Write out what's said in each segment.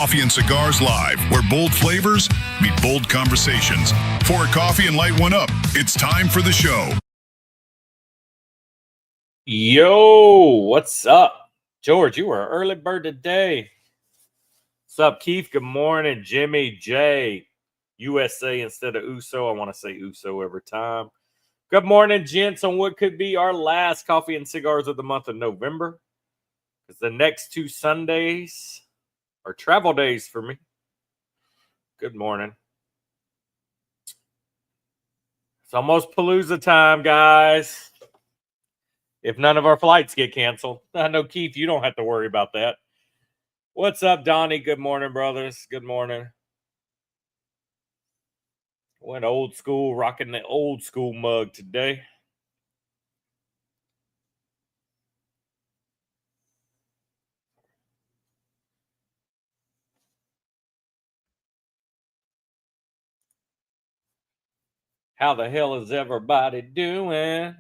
Coffee and Cigars Live, where bold flavors meet bold conversations. Pour a coffee and light one up. It's time for the show. Yo, what's up? George, you were an early bird today. What's up, Keith? Good morning. Jimmy J. USA instead of USO. I want to say USO every time. Good morning, gents, on what could be our last coffee and cigars of the month of November. Because the next two Sundays are travel days for me. Good morning. It's almost Palooza time, guys. If none of our flights get canceled. I know, Keith, you don't have to worry about that. What's up, Donnie? Good morning, brothers. Good morning. Went old school, rocking the old school mug today. How the hell is everybody doing?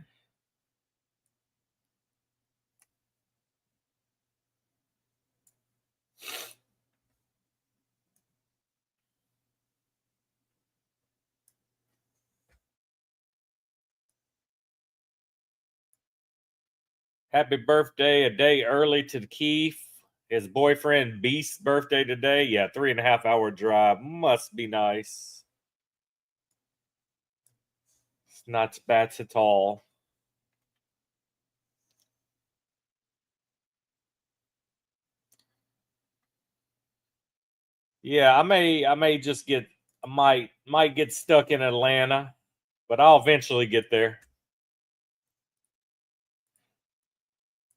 Happy birthday a day early to Keith. His boyfriend Beast's birthday today. Yeah, 3.5 hour drive. Must be nice. It's not bad at all. Yeah, I may just get might get stuck in Atlanta, but I'll eventually get there.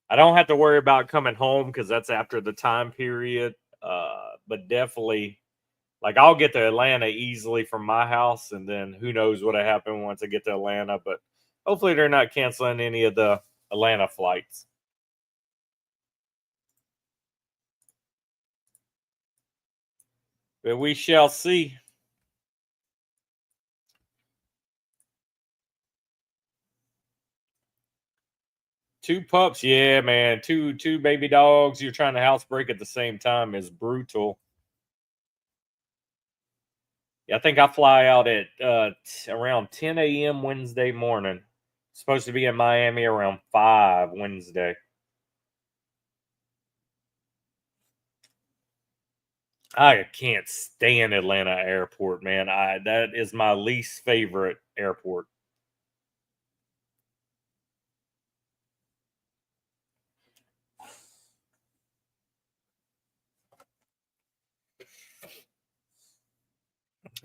I don't have to worry about coming home because that's after the time period. But definitely, like, I'll get to Atlanta easily from my house, and then who knows what'll happen once I get to Atlanta. But hopefully, they're not canceling any of the Atlanta flights. But we shall see. Two pups, yeah, man. Two baby dogs. You're trying to housebreak at the same time is brutal. Yeah, I think I fly out at around 10 a.m. Wednesday morning. Supposed to be in Miami around 5 Wednesday. I can't stand Atlanta Airport, man. That is my least favorite airport.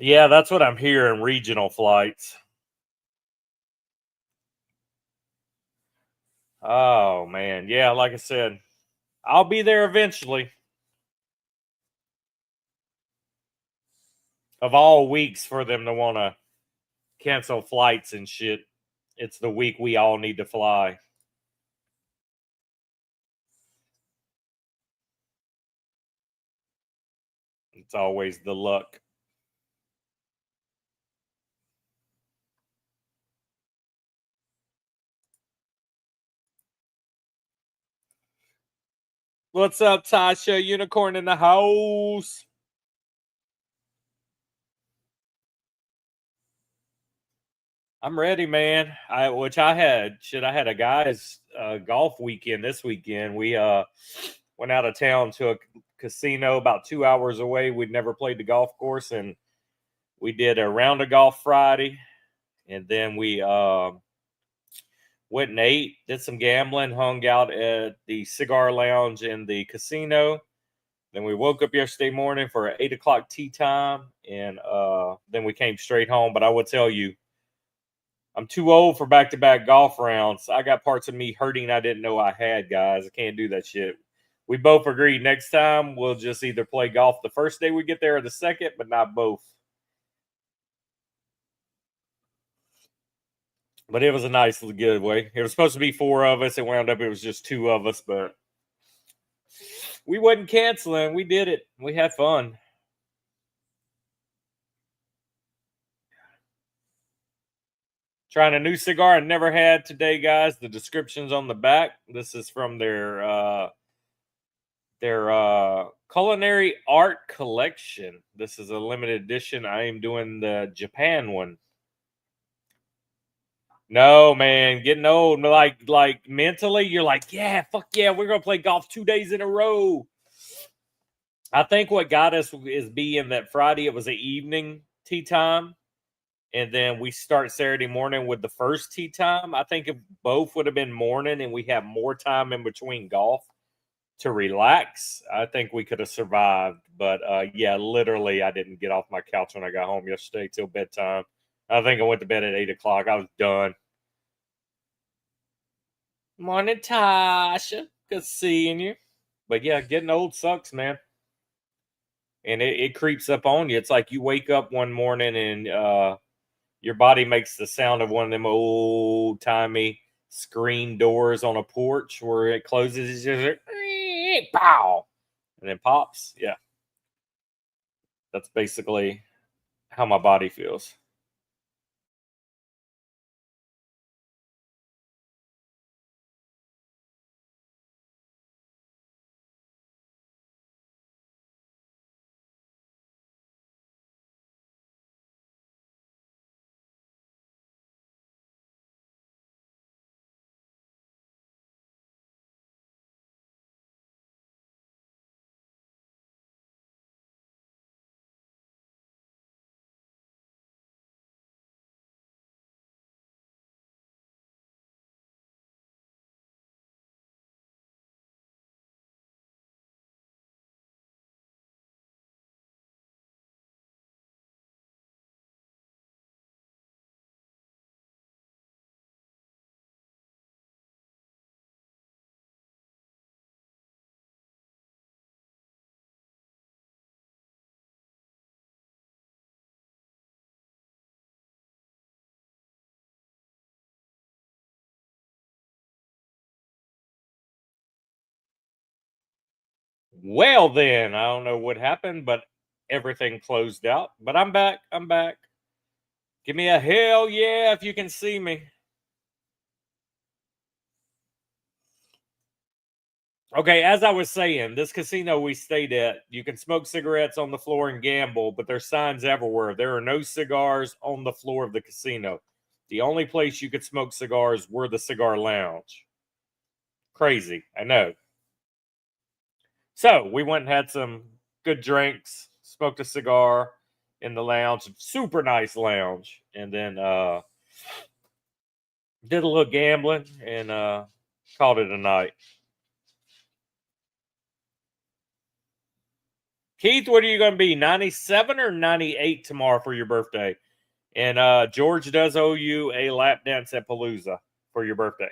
Yeah, that's what I'm hearing. Regional flights. Oh man, yeah. Like I said, I'll be there eventually. Of all weeks for them to want to cancel flights and shit, it's the week we all need to fly. It's always the luck. What's up, Tasha? Unicorn in the house. I'm ready, man. I had a guys golf weekend this weekend. We went out of town to a casino about 2 hours away. We'd never played the golf course, and we did a round of golf Friday, and then we went and ate, did some gambling, hung out at the cigar lounge in the casino. Then we woke up yesterday morning for an 8 o'clock tea time, and then we came straight home. But I would tell you, I'm too old for back-to-back golf rounds. I got parts of me hurting I didn't know I had, guys. I can't do that shit. We both agreed next time we'll just either play golf the first day we get there or the second, but not both. But it was a nice good way. It was supposed to be 4 of us. It wound up it was just 2 of us, but we wasn't canceling. We did it. We had fun. Trying a new cigar I never had today, guys. The description's on the back. This is from their Culinary art collection. This is a limited edition. I am doing the Japan one. No, man, getting old. Like mentally, you're like, yeah, fuck yeah, we're gonna play golf 2 days in a row. I think what got us is being that Friday it was an evening tee time, and then we start Saturday morning with the first tee time. I think if both would have been morning and we have more time in between golf to relax, I think we could have survived. But yeah, literally, I didn't get off my couch when I got home yesterday till bedtime. I think I went to bed at 8 o'clock. I was done. Morning, Tasha. Good seeing you. But yeah, getting old sucks, man. And it creeps up on you. It's like you wake up one morning and your body makes the sound of one of them old timey screen doors on a porch where it closes. It's just like, pow, and then pops. Yeah, that's basically how my body feels. Well, then, I don't know what happened, but everything closed out. But I'm back. I'm back. Give me a hell yeah if you can see me. Okay, as I was saying, this casino we stayed at, you can smoke cigarettes on the floor and gamble, but there's signs everywhere. There are no cigars on the floor of the casino. The only place you could smoke cigars were the cigar lounge. Crazy, I know. So we went and had some good drinks, smoked a cigar in the lounge, super nice lounge, and then did a little gambling and called it a night. Keith, what are you going to be, 97 or 98 tomorrow for your birthday? And George does owe you a lap dance at Palooza for your birthday.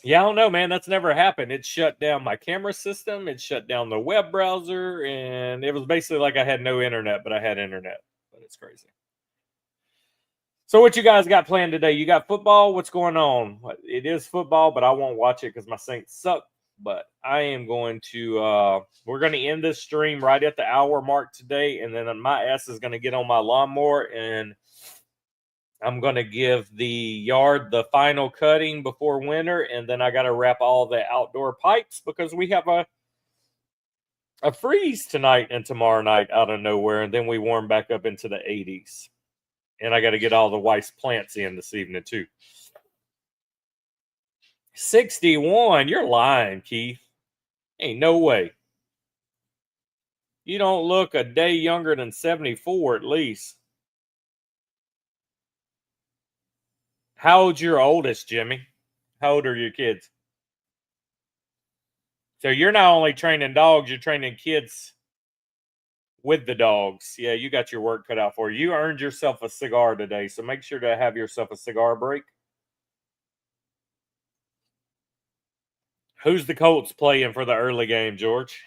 Yeah, I don't know, man. That's never happened. It shut down my camera system. It shut down the web browser. And it was basically like I had no internet, but I had internet. But it's crazy. So what you guys got planned today? You got football? What's going on? It is football, but I won't watch it because my Saints suck. But I am going to we're going to end this stream right at the hour mark today, and then my ass is going to get on my lawnmower and I'm going to give the yard the final cutting before winter, and then I got to wrap all the outdoor pipes because we have a freeze tonight and tomorrow night out of nowhere, and then we warm back up into the 80s. And I got to get all the Weiss plants in this evening too. 61. You're lying, Keith. Ain't no way. You don't look a day younger than 74 at least. How old's your oldest, Jimmy? How old are your kids? So you're not only training dogs, you're training kids with the dogs. Yeah, you got your work cut out for you. You earned yourself a cigar today, so make sure to have yourself a cigar break. Who's the Colts playing for the early game, George?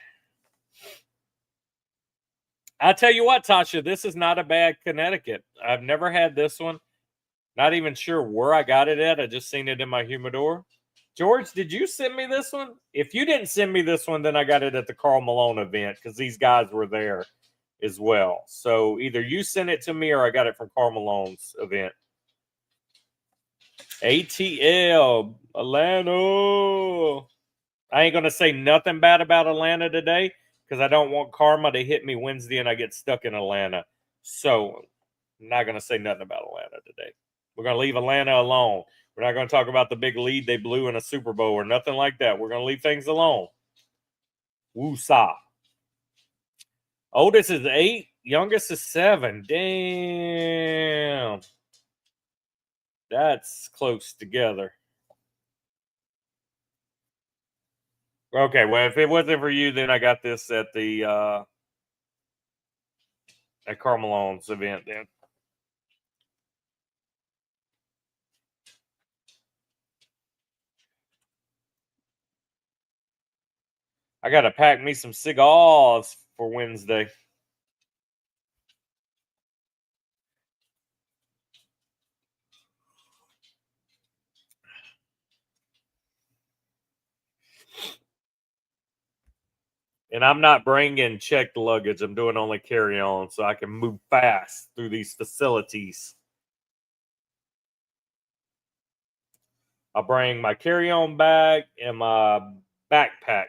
I tell you what, Tasha, this is not a bad Connecticut. I've never had this one. Not even sure where I got it at. I just seen it in my humidor. George, did you send me this one? If you didn't send me this one, then I got it at the Karl Malone event because these guys were there as well. So either you sent it to me or I got it from Karl Malone's event. ATL, Alano. I ain't going to say nothing bad about Atlanta today because I don't want karma to hit me Wednesday and I get stuck in Atlanta. So I'm not going to say nothing about Atlanta today. We're going to leave Atlanta alone. We're not going to talk about the big lead they blew in a Super Bowl or nothing like that. We're going to leave things alone. Woo-saw. Oldest is 8. Youngest is 7. Damn. That's close together. Okay, well, if it wasn't for you, then I got this at the at Carmelone's event then. I got to pack me some cigars for Wednesday. And I'm not bringing checked luggage. I'm doing only carry-on so I can move fast through these facilities. I'll bring my carry-on bag and my backpack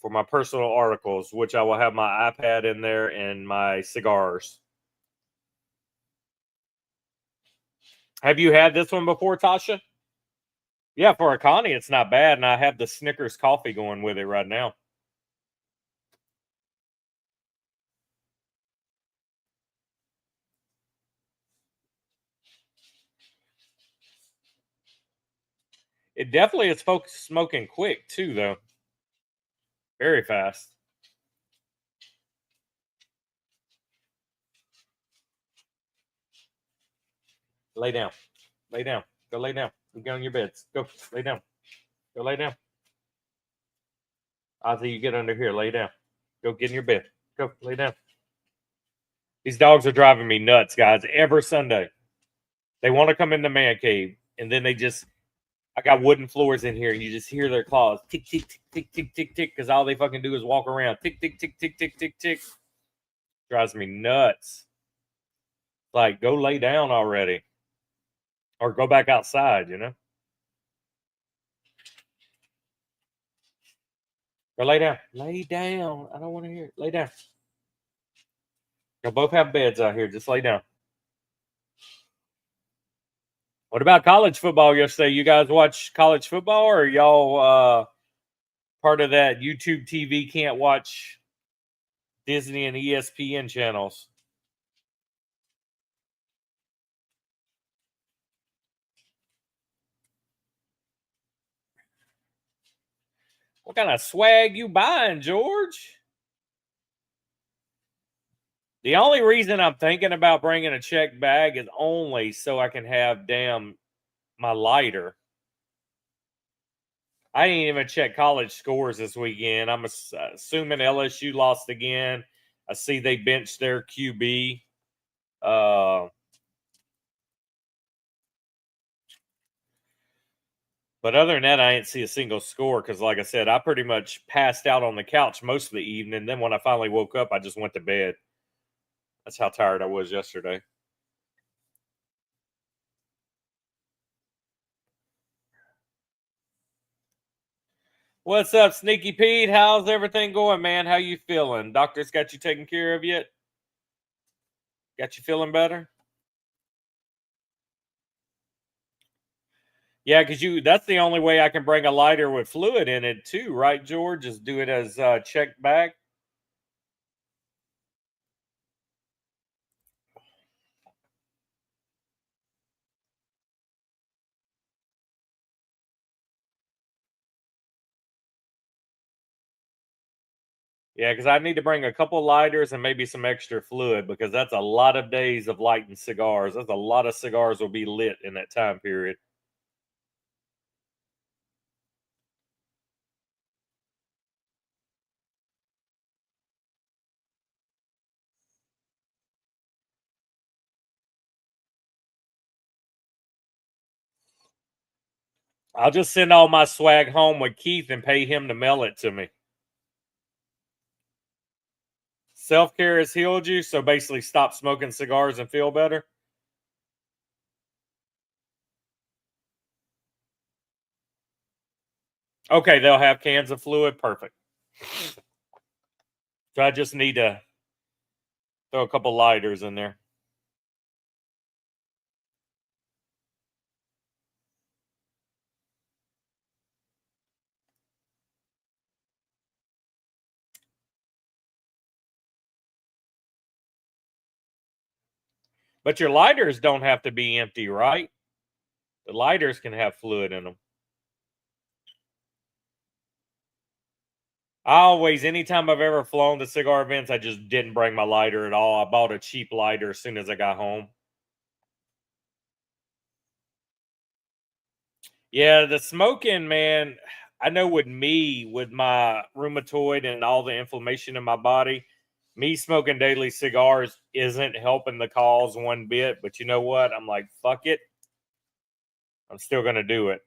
for my personal articles, which I will have my iPad in there and my cigars. Have you had this one before, Tasha? Yeah, for a Connie, it's not bad. And I have the Snickers coffee going with it right now. It definitely is smoking quick, too, though. Very fast. Lay down. Lay down. Go lay down. Go on your beds. Go lay down. Go lay down. Ozzy, you get under here. Lay down. Go get in your bed. Go lay down. These dogs are driving me nuts, guys. Every Sunday, they want to come in the man cave, and then I got wooden floors in here, and you just hear their claws tick, tick, tick, tick, tick, tick, tick, because all they fucking do is walk around. Tick, tick, tick, tick, tick, tick, tick. Drives me nuts. Like, go lay down already. Or go back outside, you know? Or lay down. Lay down. I don't want to hear it. Lay down. You'll both have beds out here. Just lay down. What about college football yesterday? You guys watch college football, or y'all part of that YouTube TV can't watch Disney and ESPN channels? What kind of swag you buying, George? The only reason I'm thinking about bringing a checked bag is only so I can have my lighter. I didn't even check college scores this weekend. I'm assuming LSU lost again. I see they benched their QB. But other than that, I didn't see a single score because, like I said, I pretty much passed out on the couch most of the evening. Then when I finally woke up, I just went to bed. That's how tired I was yesterday. What's up, Sneaky Pete? How's everything going, man? How you feeling? Doctor's got you taken care of yet? Got you feeling better? Yeah, because that's the only way I can bring a lighter with fluid in it too, right, George? Is do it as checked bag. Yeah, because I need to bring a couple lighters and maybe some extra fluid because that's a lot of days of lighting cigars. That's a lot of cigars will be lit in that time period. I'll just send all my swag home with Keith and pay him to mail it to me. Self-care has healed you, so basically stop smoking cigars and feel better. Okay, they'll have cans of fluid. Perfect. So I just need to throw a couple lighters in there. But your lighters don't have to be empty, right? The lighters can have fluid in them. I always, anytime I've ever flown to cigar events, I just didn't bring my lighter at all. I bought a cheap lighter as soon as I got home. Yeah, the smoking, man. I know with me, with my rheumatoid and all the inflammation in my body, me smoking daily cigars isn't helping the cause one bit. But you know what? I'm like, fuck it. I'm still going to do it.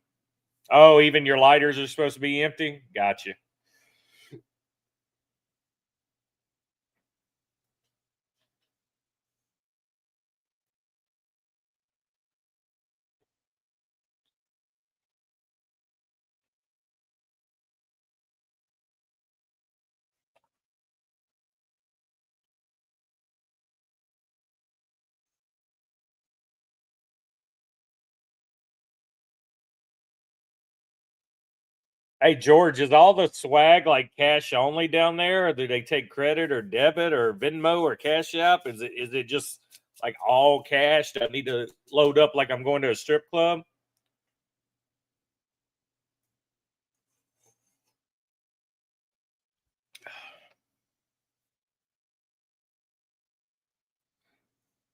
Oh, even your lighters are supposed to be empty? Gotcha. Hey, George, is all the swag like cash only down there, or do they take credit or debit or Venmo or Cash App? Is it just like all cash? Do I need to load up like I'm going to a strip club?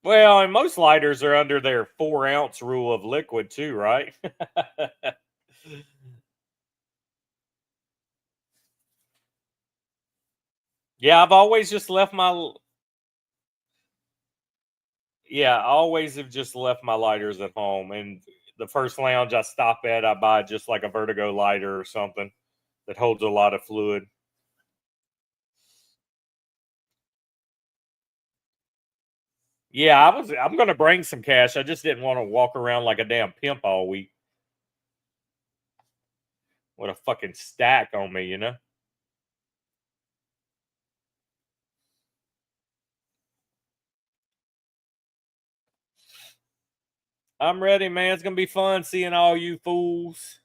Well, and most lighters are under their 4 ounce rule of liquid too, right? Yeah, I've always just left my yeah, I always have just left my lighters at home. And the first lounge I stop at, I buy just like a Vertigo lighter or something that holds a lot of fluid. Yeah, I'm gonna bring some cash. I just didn't want to walk around like a damn pimp all week with a fucking stack on me, you know? I'm ready, man. It's gonna be fun seeing all you fools.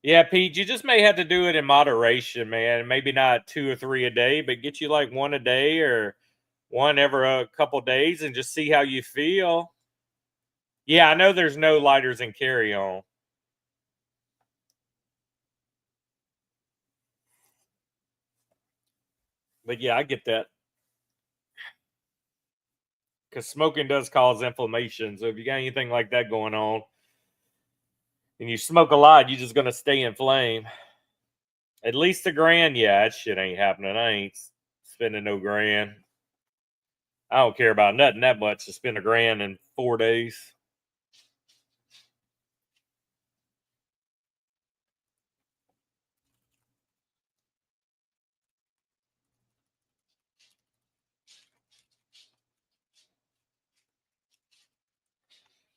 Yeah, Pete, you just may have to do it in moderation, man. Maybe not two or three a day, but get you like one a day or one every a couple days and just see how you feel. Yeah, I know there's no lighters in carry on, but yeah, I get that because smoking does cause inflammation. So if you got anything like that going on and you smoke a lot, you're just gonna stay inflamed. At least a grand, yeah, that shit ain't happening. I ain't spending no grand. I don't care about nothing that much to spend a grand in 4 days.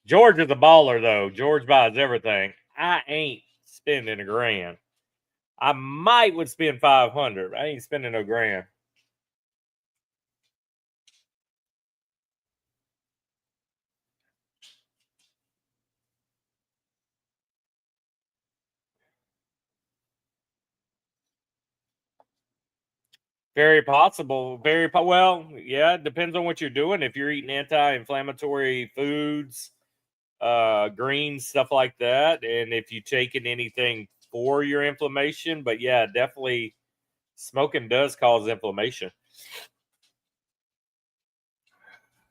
George is a baller though. George buys everything. I ain't spending a grand. I might would spend 500. I ain't spending no grand. Very possible. Well. Yeah, it depends on what you're doing. If you're eating anti-inflammatory foods, greens, stuff like that, and if you taking anything for your inflammation. But yeah, definitely smoking does cause inflammation.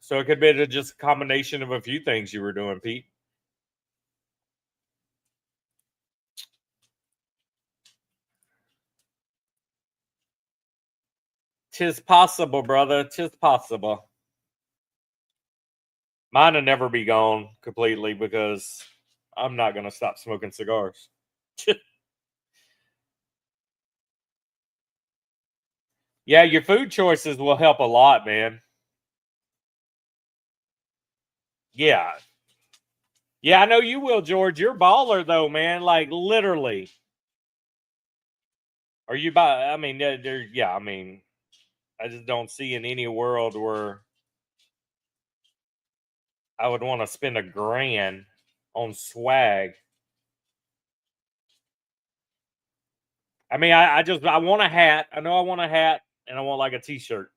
So it could be just a combination of a few things you were doing, Pete. Tis possible, brother. Tis possible. Mine will never be gone completely because I'm not going to stop smoking cigars. Yeah, your food choices will help a lot, man. Yeah, Yeah, I know you will, George. You're a baller, though, man. Like, literally. Are you by? I mean, yeah, I mean, I just don't see in any world where I would want to spend $1,000 on swag. I mean, I want a hat. I know I want a hat, and I want like a T-shirt.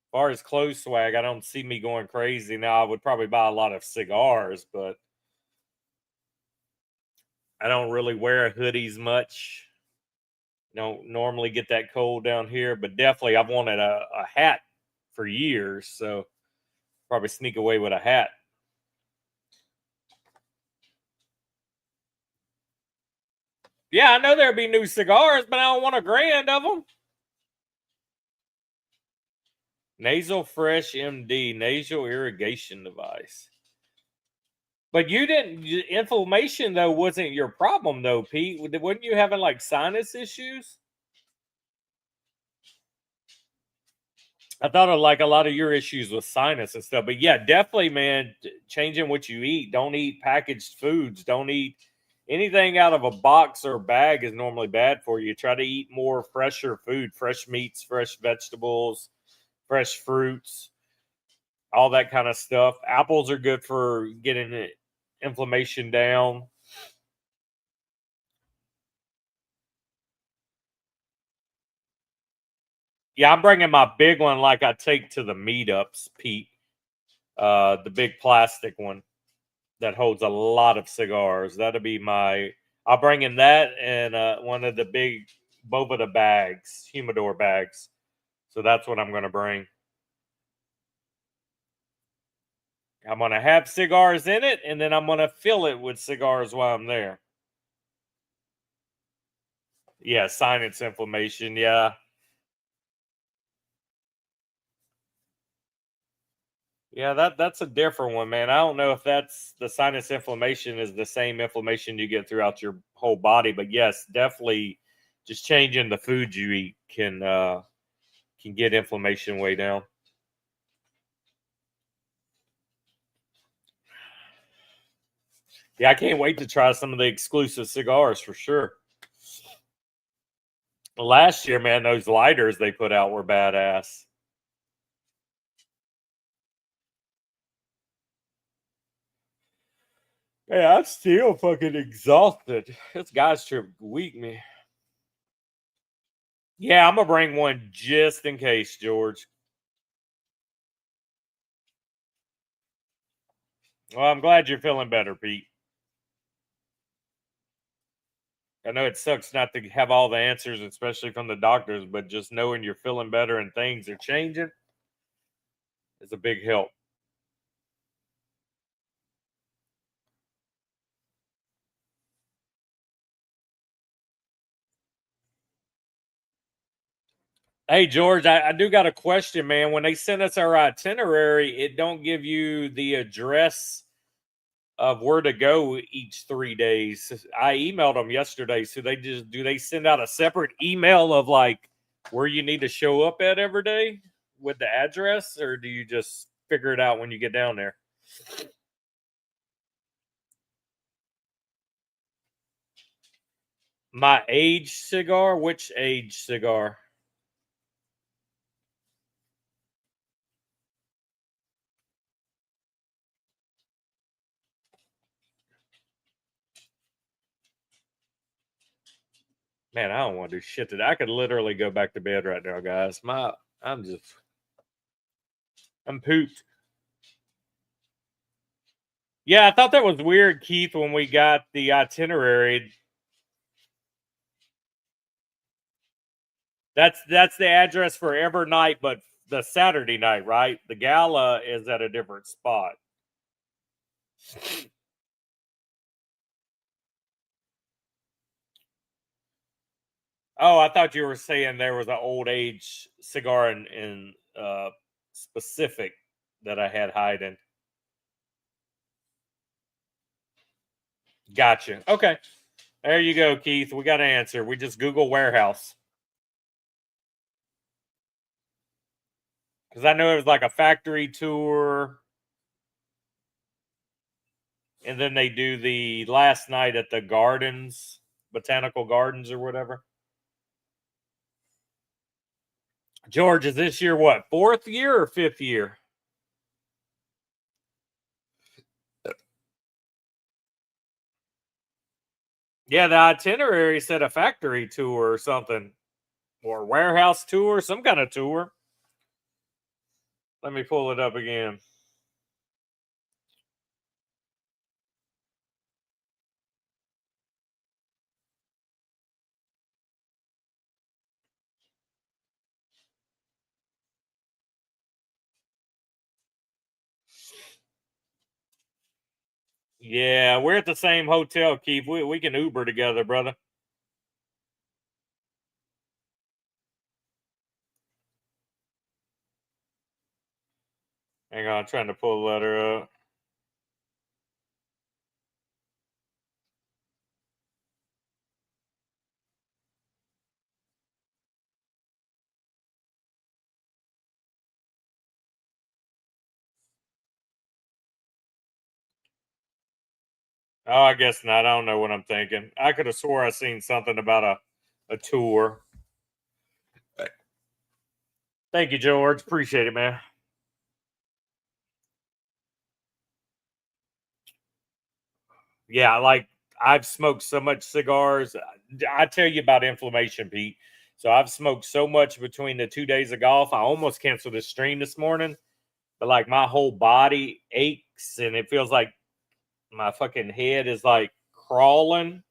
As far as clothes swag, I don't see me going crazy. Now, I would probably buy a lot of cigars, but I don't really wear hoodies much. Don't normally get that cold down here, but definitely I've wanted a hat for years, so probably sneak away with a hat. Yeah, I know there'll be new cigars, but I don't want $1,000 of them. Nasal Fresh MD, nasal irrigation device. But you didn't. Inflammation though wasn't your problem though, Pete. Wasn't you having like sinus issues? I thought of like a lot of your issues with sinus and stuff. But yeah, definitely, man. Changing what you eat. Don't eat packaged foods. Don't eat anything out of a box or a bag is normally bad for you. Try to eat more fresher food, fresh meats, fresh vegetables, fresh fruits, all that kind of stuff. Apples are good for getting the inflammation down. Yeah, I'm bringing my big one like I take to the meetups, Pete. The big plastic one that holds a lot of cigars. That'll be my. I'll bring in that and one of the big Boveda bags, humidor bags. So that's what I'm going to bring. I'm going to have cigars in it, and then I'm going to fill it with cigars while I'm there. Yeah, sinus inflammation. Yeah. Yeah, that's a different one, man. I don't know if that's the sinus inflammation is the same inflammation you get throughout your whole body, but yes, definitely just changing the food you eat can get inflammation way down. Yeah, I can't wait to try some of the exclusive cigars for sure. Last year, man, those lighters they put out were badass. Yeah, I'm still fucking exhausted. This guy's trip weak me. Yeah, I'm gonna bring one just in case, George. Well, I'm glad you're feeling better, Pete. I know it sucks not to have all the answers, especially from the doctors, but just knowing you're feeling better and things are changing is a big help. Hey George, I do got a question, man. When they send us our itinerary, it don't give you the address of where to go each 3 days. I emailed them yesterday, so they just do they send out a separate email of like where you need to show up at every day with the address, or do you just figure it out when you get down there? My age cigar? Which age cigar? Man, I don't want to do shit today. I could literally go back to bed right now, guys. I'm just I'm pooped. Yeah, I thought that was weird, Keith, when we got the itinerary. That's the address for every night, but the Saturday night, right? The gala is at a different spot. Oh, I thought you were saying there was an old age cigar in specific that I had hiding. Gotcha. Okay. There you go, Keith. We got an answer. We just Google warehouse. Because I know it was like a factory tour. And then they do the last night at the gardens, botanical gardens or whatever. George, is this year what, 4th year or 5th year? Yeah, the itinerary said a factory tour or something, or warehouse tour, some kind of tour. Let me pull it up again. Yeah, we're at the same hotel, Keith. We can Uber together, brother. Hang on, I'm trying to pull the letter up. Oh, I guess not. I don't know what I'm thinking. I could have swore I seen something about a tour. Thank you, George. Appreciate it, man. Yeah, like I've smoked so much cigars. I tell you about inflammation, Pete. So I've smoked so much between the 2 days of golf. I almost canceled the stream this morning, but like my whole body aches and it feels like my fucking head is like crawling.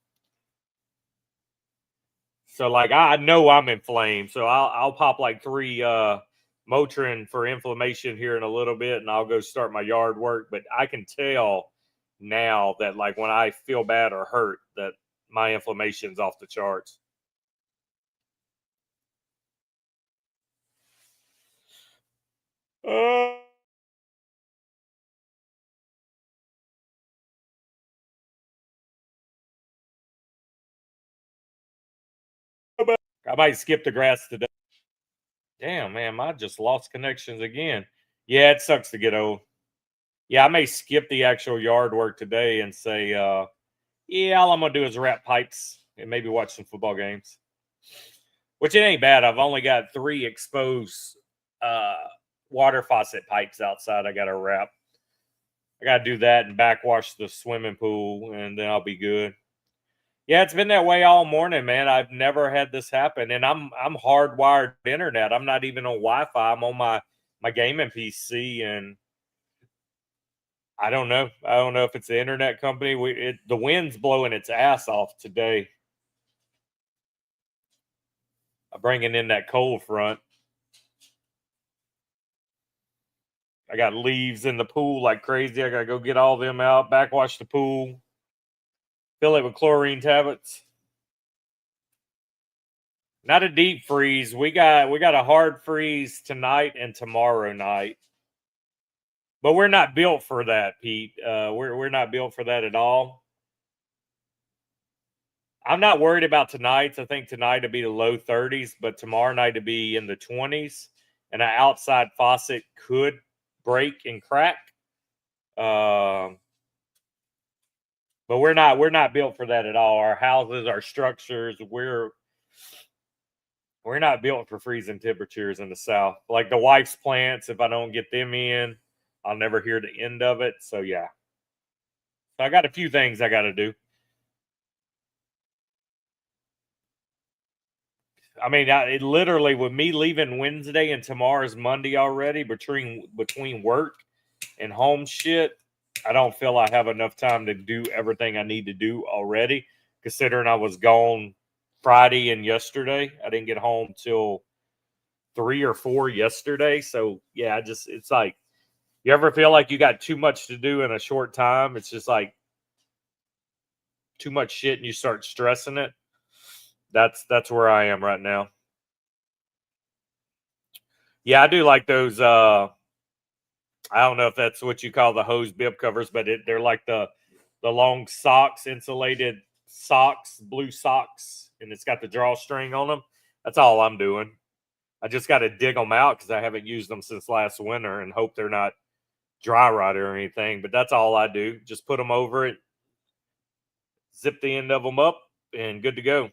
So like I know I'm inflamed. So I'll pop like 3 Motrin for inflammation here in a little bit and I'll go start my yard work. But I can tell now that like when I feel bad or hurt that my inflammation's off the charts. Uh, I might skip the grass today. Damn, man, I just lost connections again. Yeah, it sucks to get old. Yeah, I may skip the actual yard work today and say, yeah, all I'm gonna do is wrap pipes and maybe watch some football games. Which it ain't bad. I've only got 3 exposed uh, water faucet pipes outside. I got to wrap. I got to do that and backwash the swimming pool, and then I'll be good. Yeah, it's been that way all morning, man. I've never had this happen, and I'm hardwired to internet. I'm not even on Wi-Fi. I'm on my gaming PC, and I don't know. I don't know if it's the internet company. The wind's blowing its ass off today, bringing in that cold front. I got leaves in the pool like crazy. I gotta go get all them out, backwash the pool, fill it with chlorine tablets. Not a deep freeze. We got a hard freeze tonight and tomorrow night. But we're not built for that, Pete. We're not built for that at all. I'm not worried about tonight. I think tonight will be the low 30s, but tomorrow night to be in the 20s, and an outside faucet could break and crack. Um, but we're not built for that at all. Our houses, our structures, we're not built for freezing temperatures in the South. Like the wife's plants, if I don't get them in, I'll never hear the end of it. So yeah, so I got a few things I got to do. I mean, it literally with me leaving Wednesday and tomorrow's Monday already between work and home shit. I don't feel I have enough time to do everything I need to do already. Considering I was gone Friday and yesterday, I didn't get home till 3 or 4 yesterday. So yeah, it's like you ever feel like you got too much to do in a short time? It's just like too much shit, and you start stressing it. That's where I am right now. Yeah, I do like those. I don't know if that's what you call the hose bib covers, but they're like the long socks, insulated socks, blue socks, and it's got the drawstring on them. That's all I'm doing. I just got to dig them out because I haven't used them since last winter, and hope they're not dry rot or anything, but that's all I do. Just put them over it, zip the end of them up, and good to go.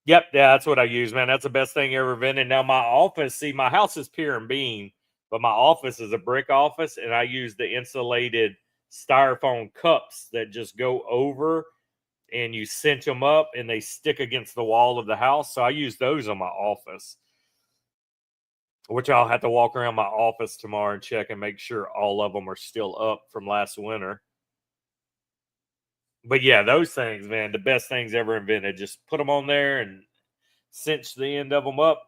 Yep, yeah, that's what I use, man. That's the best thing ever invented. Now my office, see, my house is pier and beam, but my office is a brick office, and I use the insulated styrofoam cups that just go over, and you cinch them up, and they stick against the wall of the house. So I use those on my office, which I'll have to walk around my office tomorrow and check and make sure all of them are still up from last winter. But yeah, those things, man, the best things ever invented. Just put them on there and cinch the end of them up.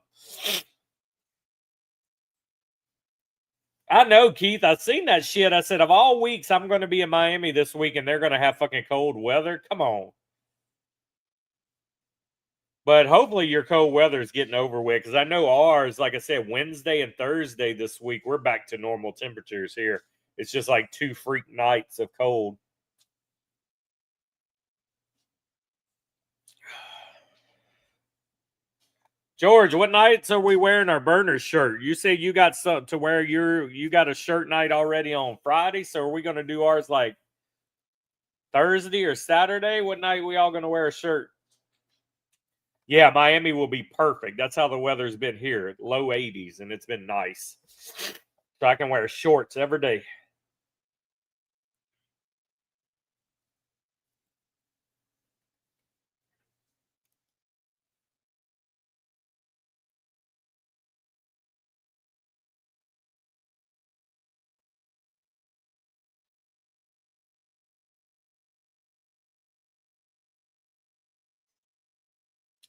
I know, Keith. I've seen that shit. I said, of all weeks, I'm going to be in Miami this week and they're going to have fucking cold weather. Come on. But hopefully your cold weather is getting over with, because I know ours, like I said, Wednesday and Thursday this week, we're back to normal temperatures here. It's just like 2 freak nights of cold. George, what nights are we wearing our burner shirt? You say you got something to wear. You got a shirt night already on Friday, so are we going to do ours like Thursday or Saturday? What night are we all going to wear a shirt? Yeah, Miami will be perfect. That's how the weather's been here, low 80s, and it's been nice. So I can wear shorts every day.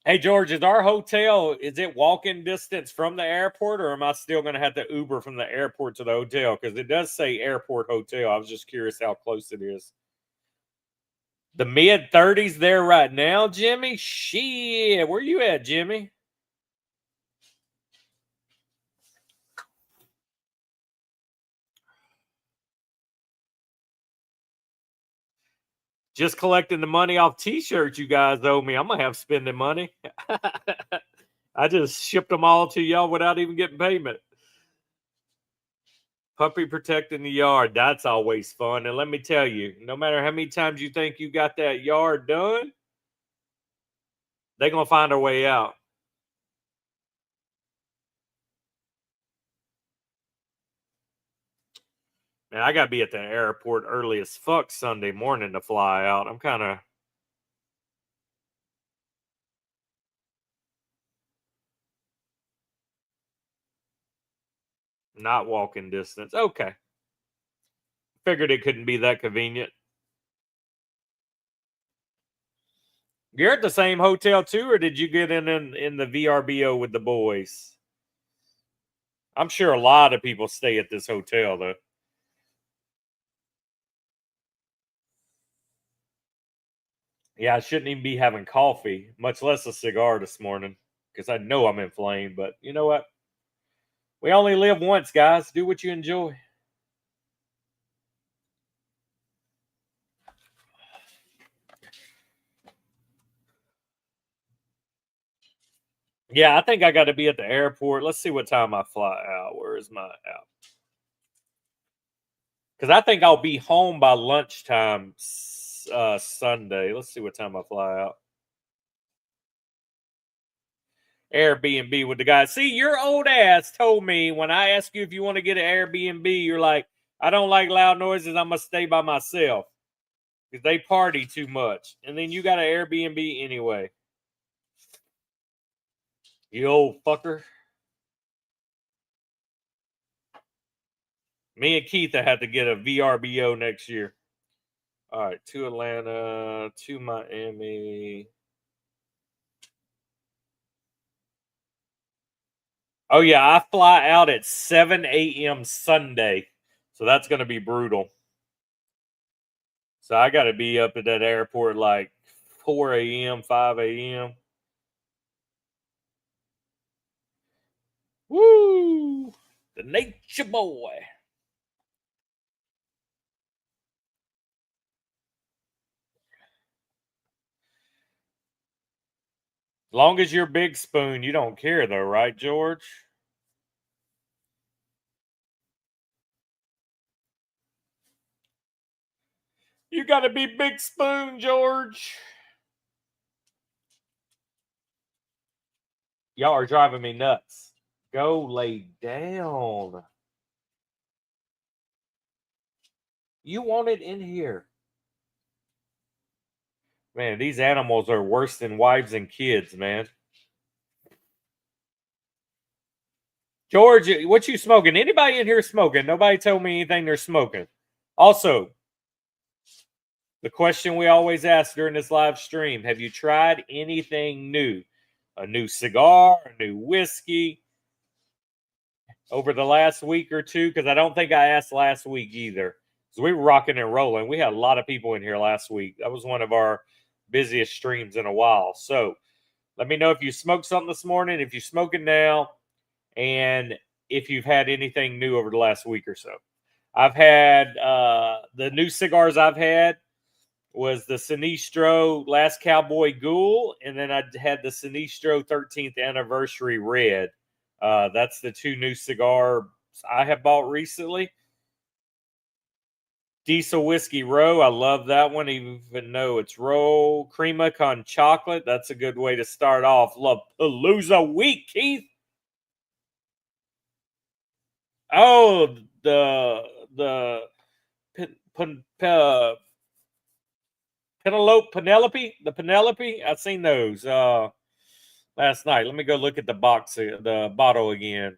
Hey, George, is our hotel, is it walking distance from the airport, or am I still going to have to Uber from the airport to the hotel? Because it does say airport hotel. I was just curious how close it is. The mid 30s there right now, Jimmy? Shit, where you at, Jimmy? Just collecting the money off t-shirts you guys owe me. I'm going to have spending money. I just shipped them all to y'all without even getting payment. Puppy protecting the yard. That's always fun. And let me tell you, no matter how many times you think you got that yard done, they're going to find a way out. Man, I got to be at the airport early as fuck Sunday morning to fly out. I'm kind of. Not walking distance. Okay. Figured it couldn't be that convenient. You're at the same hotel too, or did you get in the VRBO with the boys? I'm sure a lot of people stay at this hotel though. Yeah, I shouldn't even be having coffee, much less a cigar this morning, because I know I'm inflamed. But you know what? We only live once, guys. Do what you enjoy. Yeah, I think I got to be at the airport. Let's see what time I fly out. Where is my app? Because I think I'll be home by lunchtime Sunday. Let's see what time I fly out. Airbnb with the guy. See, your old ass told me when I asked you if you want to get an Airbnb, you're like, I don't like loud noises. I'm going to stay by myself because they party too much. And then you got an Airbnb anyway. You old fucker. Me and Keith have to get a VRBO next year. All right, to Atlanta, to Miami. Oh, yeah, I fly out at 7 a.m. Sunday. So that's going to be brutal. So I got to be up at that airport like 4 a.m., 5 a.m. Woo! The nature boy. Long as you're big spoon, you don't care though, right, George? You got to be Big Spoon, George. Y'all are driving me nuts. Go lay down. You want it in here. Man, these animals are worse than wives and kids, man. George, what you smoking? Anybody in here smoking? Nobody told me anything they're smoking. Also, the question we always ask during this live stream, have you tried anything new? A new cigar, a new whiskey over the last week or two? Because I don't think I asked last week either. So we were rocking and rolling. We had a lot of people in here last week. That was one of our busiest streams in a while. So let me know if you smoked something this morning, if you're smoking now, and if you've had anything new over the last week or so. I've had the new cigars I've had was the Sinistro Last Cowboy Ghoul, and then I had the Sinistro 13th Anniversary Red. That's the two new cigars I have bought recently. Diesel Whiskey Row, I love that one, even though it's roll. Crema con chocolate, that's a good way to start off. Love Palooza Week, Keith. Oh, the Penelope. I've seen those last night. Let me go look at the bottle again.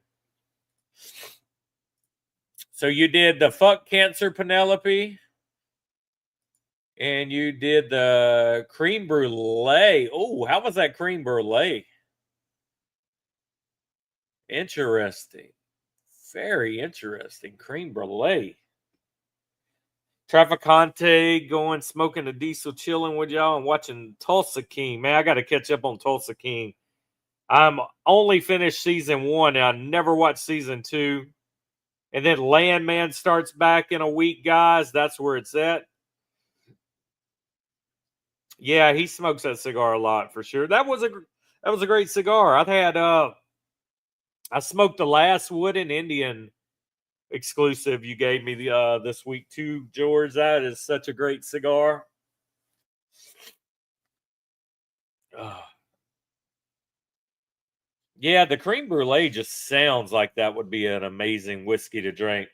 So you did the Fuck Cancer Penelope, and you did the creme brulee. Oh, how was that creme brulee? Interesting. Very interesting. Creme brulee. Traficante going smoking a diesel, chilling with y'all and watching Tulsa King. Man, I got to catch up on Tulsa King. I'm only finished season 1 and I never watched season 2. And then Landman starts back in a week, guys. That's where it's at. Yeah, he smokes that cigar a lot for sure. That was a great cigar. I smoked the last Wooden Indian exclusive you gave me this week too, George. That is such a great cigar. Yeah, the creme brulee just sounds like that would be an amazing whiskey to drink.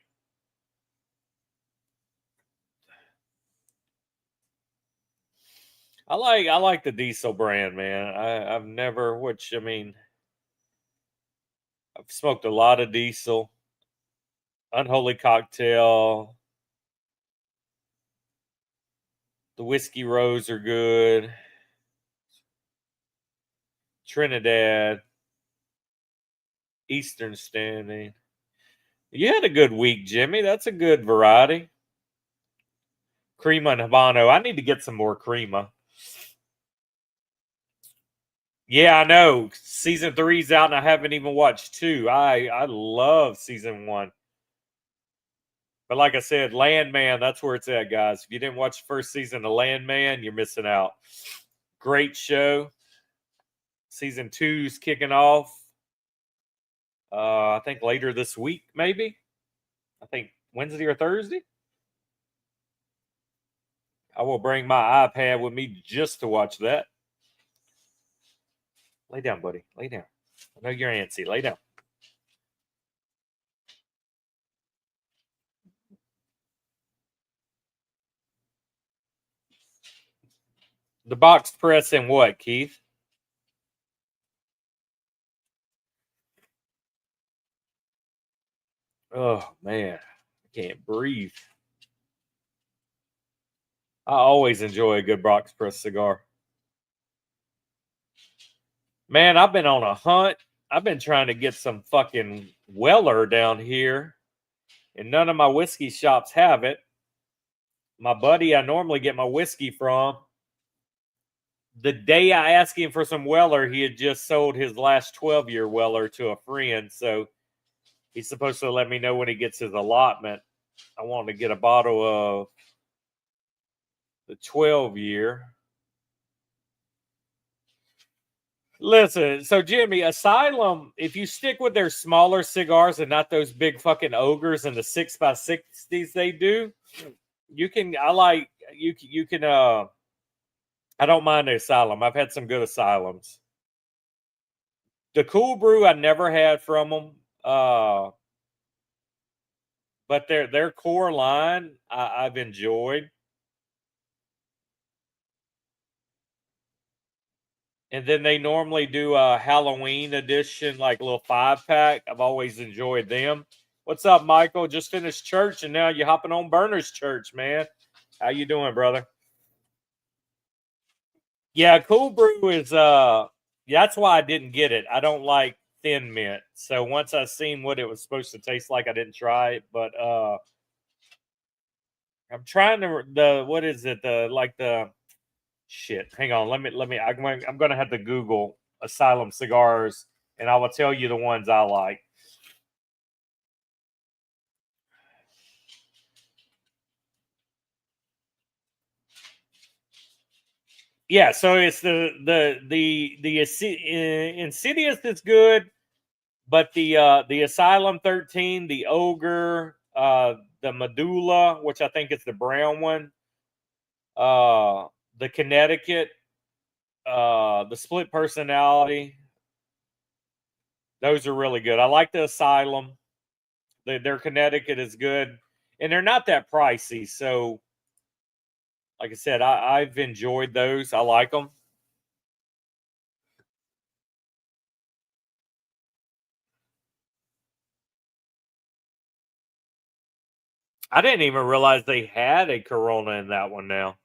I like the Diesel brand, man. I've never, I've smoked a lot of Diesel. Unholy Cocktail. The Whiskey Rose are good. Trinidad. Eastern Standing. You had a good week, Jimmy. That's a good variety. Crema and Habano. I need to get some more crema. Yeah, I know. Season 3's out and I haven't even watched 2. I love season 1. But like I said, Landman, that's where it's at, guys. If you didn't watch the first season of Landman, you're missing out. Great show. Season 2's kicking off. I think later this week, maybe. I think Wednesday or Thursday. I will bring my iPad with me just to watch that. Lay down, buddy. Lay down. I know you're antsy. Lay down. The box press and what, Keith? Oh, man. I can't breathe. I always enjoy a good box press cigar. Man, I've been on a hunt. I've been trying to get some fucking Weller down here, and none of my whiskey shops have it. My buddy I normally get my whiskey from, the day I asked him for some Weller, he had just sold his last 12-year Weller to a friend, so he's supposed to let me know when he gets his allotment. I want to get a bottle of the 12-year. Listen, so Jimmy, Asylum, if you stick with their smaller cigars and not those big fucking ogres and the 6x60s they do, you can I don't mind the Asylum. I've had some good Asylums. The Cool Brew I never had from them. But their core line I've enjoyed. And then they normally do a Halloween edition, like a little 5-pack. I've always enjoyed them. What's up, Michael? Just finished church and now you're hopping on Burner's Church, man. How you doing, brother? Yeah, Cool Brew is that's why I didn't get it. I don't like thin mint. So once I seen what it was supposed to taste like, I didn't try it. But I'm trying to what is it? The shit. Hang on. I'm gonna have to Google Asylum cigars and I will tell you the ones I like. Yeah, so it's the Insidious is good, but the Asylum 13, the Ogre, the Medulla, which I think is the brown one, the Connecticut, the Split Personality, those are really good. I like the Asylum. Their Connecticut is good, and they're not that pricey. So, like I said, I've enjoyed those. I like them. I didn't even realize they had a Corona in that one now.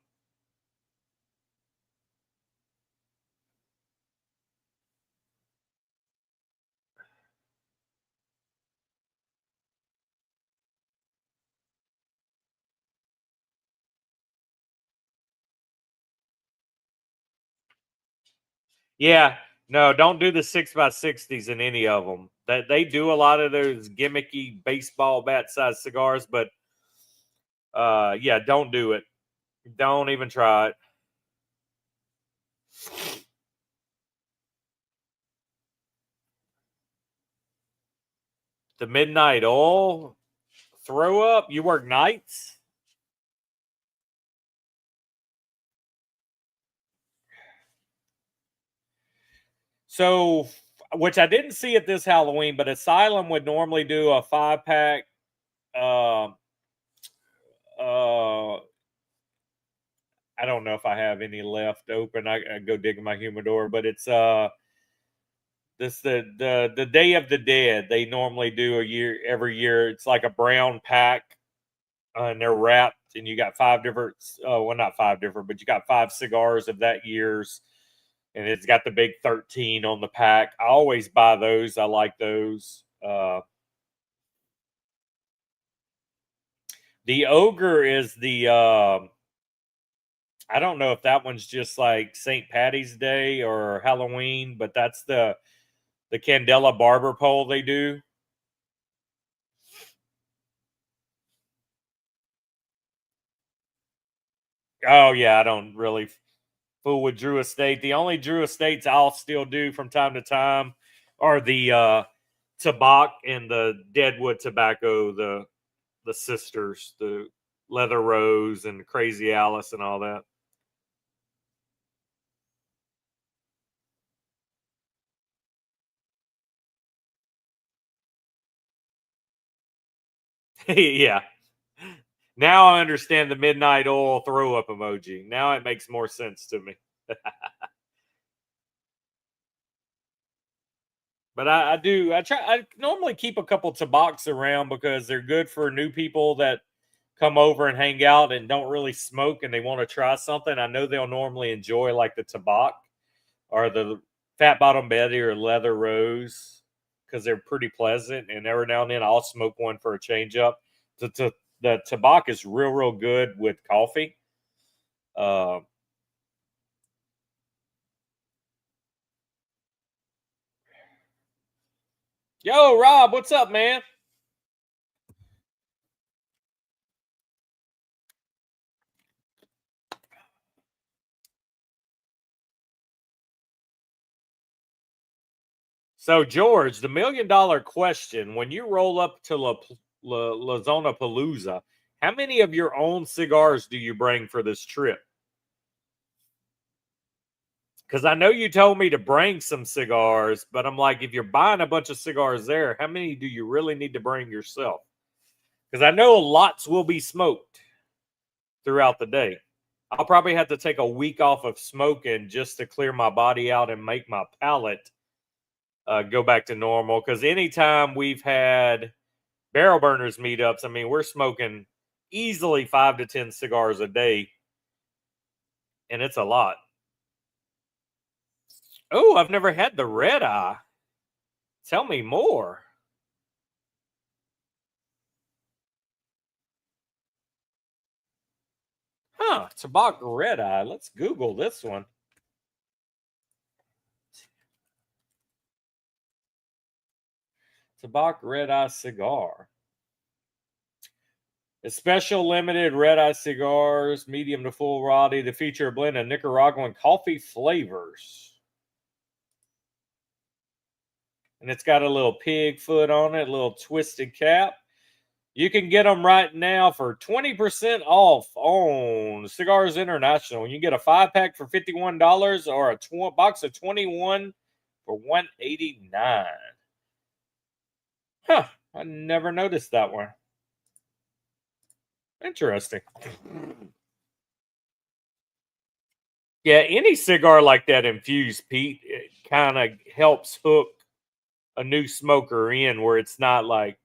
Yeah, no, don't do the 6x60s in any of them. That they do a lot of those gimmicky baseball bat size cigars, but yeah, don't do it. Don't even try it. The Midnight Oil throw up. You work nights? So, which I didn't see at this Halloween, but Asylum would normally do a 5-pack. Uh, uh, I don't know if I have any left open. I go dig in my humidor, but it's this the Day of the Dead. They normally do a year every year. It's like a brown pack, and they're wrapped, and you got 5 different. Well, not 5 different, but you got 5 cigars of that year's, and it's got the big 13 on the pack. I always buy those. I like those. The Ogre is the. I don't know if that one's just like St. Patty's Day or Halloween, but that's the Candela barber pole they do. Oh yeah, I don't really fool with Drew Estate. The only Drew Estates I'll still do from time to time are the Tabak and the Deadwood Tobacco, the sisters, the Leather Rose and Crazy Alice and all that. Yeah. Now I understand the midnight oil throw up emoji. Now it makes more sense to me. But I do. I normally keep a couple Tabaks around because they're good for new people that come over and hang out and don't really smoke and they want to try something. I know they'll normally enjoy like the Tabak or the Fat Bottom Betty or Leather Rose because they're pretty pleasant. And every now and then I'll smoke one for a change up. The Tabak is real good with coffee. Uh, Yo, Rob, what's up, man? So, George, the $1 million question: when you roll up to La Zona Palooza, How many of your own cigars do you bring for this trip? Because I know you told me to bring some cigars, but I'm like, if you're buying a bunch of cigars there, how many do you really need to bring yourself? Because I know lots will be smoked throughout the day. I'll probably have to take a week off of smoking just to clear my body out and make my palate go back to normal. Because anytime we've had barrel burners meetups, I mean, we're smoking easily 5 to 10 cigars a day, and it's a lot. Oh, I've never had the red eye. Tell me more. Huh, tobacco red eye. Let's Google this one. Tobacco red eye cigar. A special limited red eye cigars, medium to full body, to feature a blend of Nicaraguan coffee flavors. And it's got a little pig foot on it, a little twisted cap. You can get them right now for 20% off on Cigars International. You can get a 5-pack for $51 or a box of 21 for $189. Huh, I never noticed that one. Interesting. Yeah, any cigar like that infused, Pete, it kind of helps hook a new smoker in where it's not like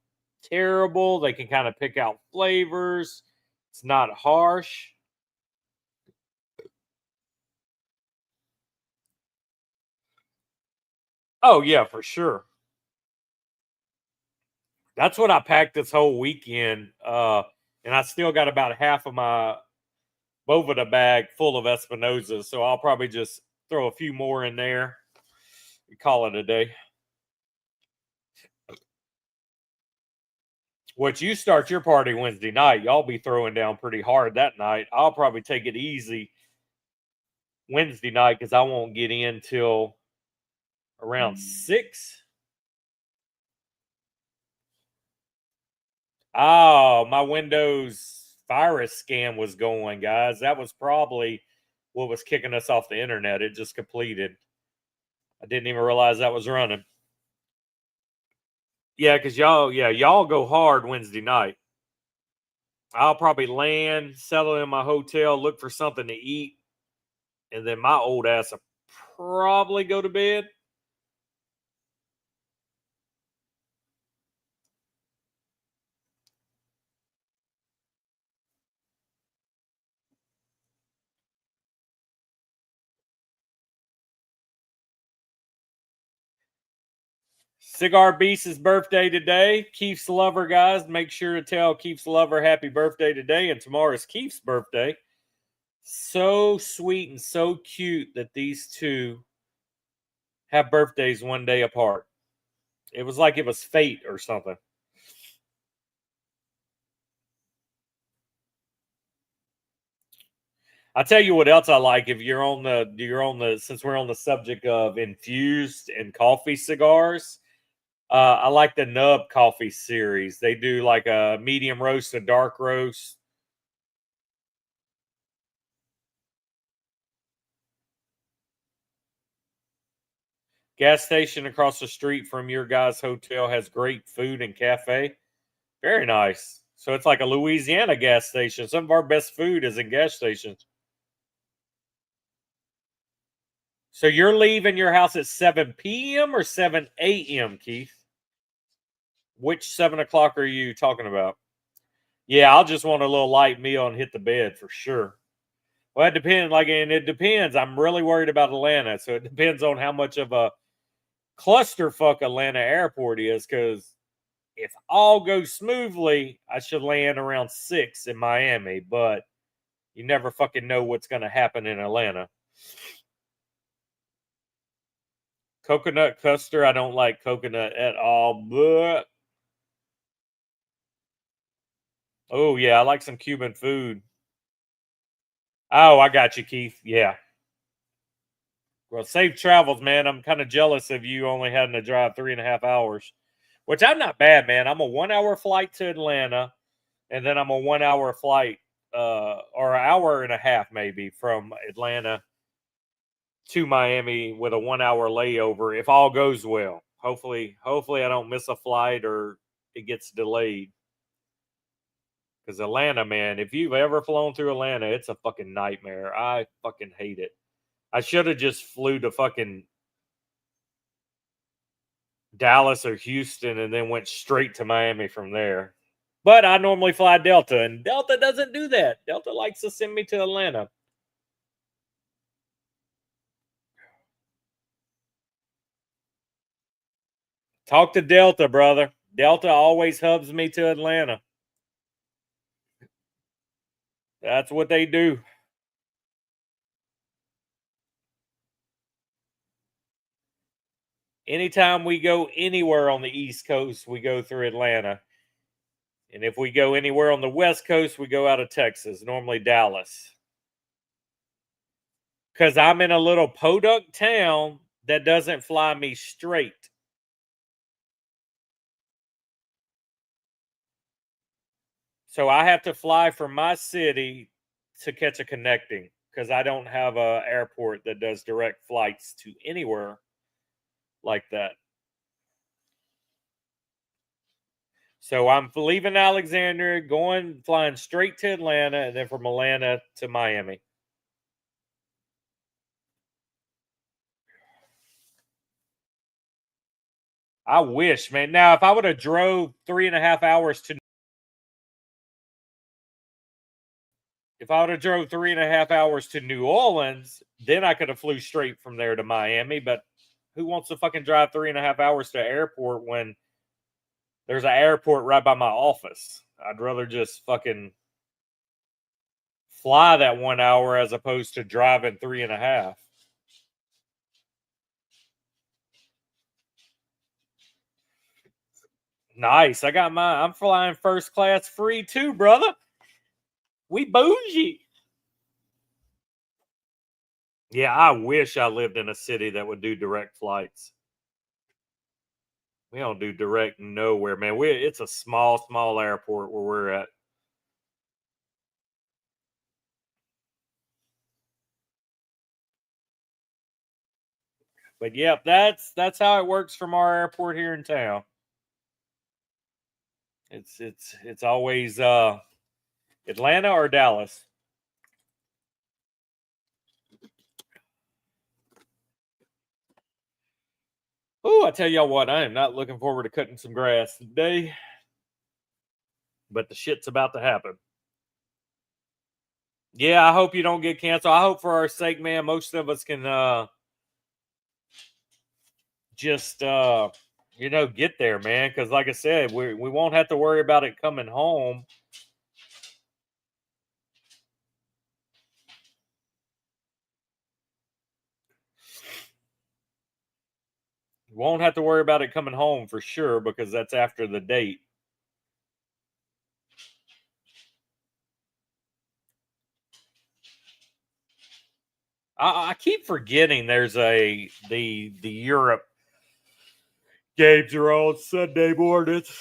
terrible. They can kind of pick out flavors. It's not harsh. Oh yeah, for sure. That's what I packed this whole weekend. And I still got about half of my Boveda bag full of Espinosas. So I'll probably just throw a few more in there and call it a day. What you start your party Wednesday night, y'all be throwing down pretty hard that night. I'll probably take it easy Wednesday night because I won't get in till around 6. Oh, my Windows virus scam was going, guys. That was probably what was kicking us off the internet. It just completed. I didn't even realize that was running. Yeah, because y'all go hard Wednesday night. I'll probably land, settle in my hotel, look for something to eat, and then my old ass will probably go to bed. Cigar Beast's birthday today. Keith's lover, guys. Make sure to tell Keith's lover happy birthday today. And tomorrow is Keith's birthday. So sweet and so cute that these two have birthdays one day apart. It was like it was fate or something. I tell you what else I like. If since we're on the subject of infused and coffee cigars, I like the Nub Coffee series. They do like a medium roast, a dark roast. Gas station across the street from your guys' hotel has great food and cafe. Very nice. So it's like a Louisiana gas station. Some of our best food is in gas stations. So you're leaving your house at 7 p.m. or 7 a.m., Keith? Which 7 o'clock are you talking about? Yeah, I'll just want a little light meal and hit the bed for sure. Well, it depends. And it depends. I'm really worried about Atlanta, so it depends on how much of a clusterfuck Atlanta airport is. Because if all goes smoothly, I should land around 6 in Miami. But you never fucking know what's going to happen in Atlanta. Coconut custard. I don't like coconut at all. But oh yeah, I like some Cuban food. Oh, I got you, Keith. Yeah. Well, safe travels, man. I'm kind of jealous of you only having to drive 3.5 hours, which I'm not bad, man. I'm a 1 hour flight to Atlanta. and then I'm a 1 hour flight, or an hour and a half maybe from Atlanta to Miami with a 1 hour layover if all goes well. Hopefully I don't miss a flight or it gets delayed. Because Atlanta, man, if you've ever flown through Atlanta, it's a fucking nightmare. I fucking hate it. I should have just flew to fucking Dallas or Houston and then went straight to Miami from there. But I normally fly Delta, and Delta doesn't do that. Delta likes to send me to Atlanta. Talk to Delta, brother. Delta always hubs me to Atlanta. That's what they do. Anytime we go anywhere on the East Coast, we go through Atlanta. And if we go anywhere on the West Coast, we go out of Texas, normally Dallas. Because I'm in a little podunk town that doesn't fly me straight. So I have to fly from my city to catch a connecting because I don't have a airport that does direct flights to anywhere like that. So I'm leaving Alexandria, flying straight to Atlanta, and then from Atlanta to Miami. I wish, man. Now, if I would have drove 3.5 hours to, if I would have drove 3.5 hours to New Orleans, then I could have flew straight from there to Miami. But who wants to fucking drive 3.5 hours to an airport when there's an airport right by my office? I'd rather just fucking fly that 1 hour as opposed to driving 3.5. Nice. I'm flying first class free too, brother. We bougie. Yeah, I wish I lived in a city that would do direct flights. We don't do direct nowhere, man. It's a small airport where we're at. But yep, that's how it works from our airport here in town. It's always Atlanta or Dallas. Oh, I tell y'all what, I am not looking forward to cutting some grass today, but the shit's about to happen. Yeah, I hope you don't get canceled. I hope for our sake, man, most of us can just get there, man. Because like I said, we won't have to worry about it coming home. Won't have to worry about it coming home for sure because that's after the date. I keep forgetting there's the Europe games are on Sunday mornings.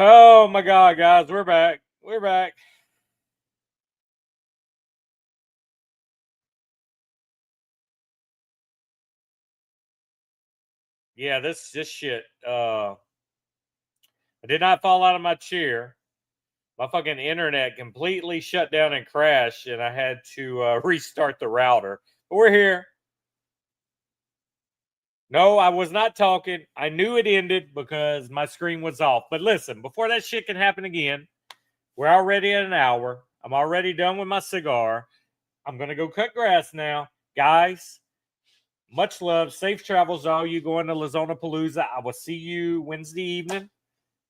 Oh my God, guys, we're back. We're back. Yeah, this shit. I did not fall out of my chair. My fucking internet completely shut down and crashed, and I had to restart the router. But we're here. No, I was not talking. I knew it ended because my screen was off. But listen, before that shit can happen again, we're already at an hour. I'm already done with my cigar. I'm going to go cut grass now. Guys, much love. Safe travels to all you going to Lazona Palooza. I will see you Wednesday evening,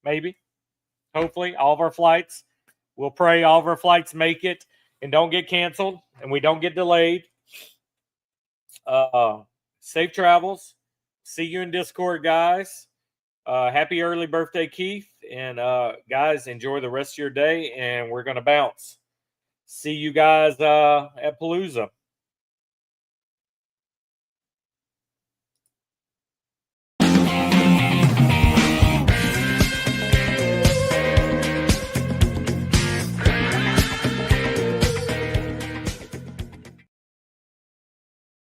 maybe. Hopefully, all of our flights. We'll pray all of our flights make it and don't get canceled and we don't get delayed. Safe travels. See you in Discord, guys. Happy early birthday, Keith. And guys, enjoy the rest of your day. And we're going to bounce. See you guys at Palooza.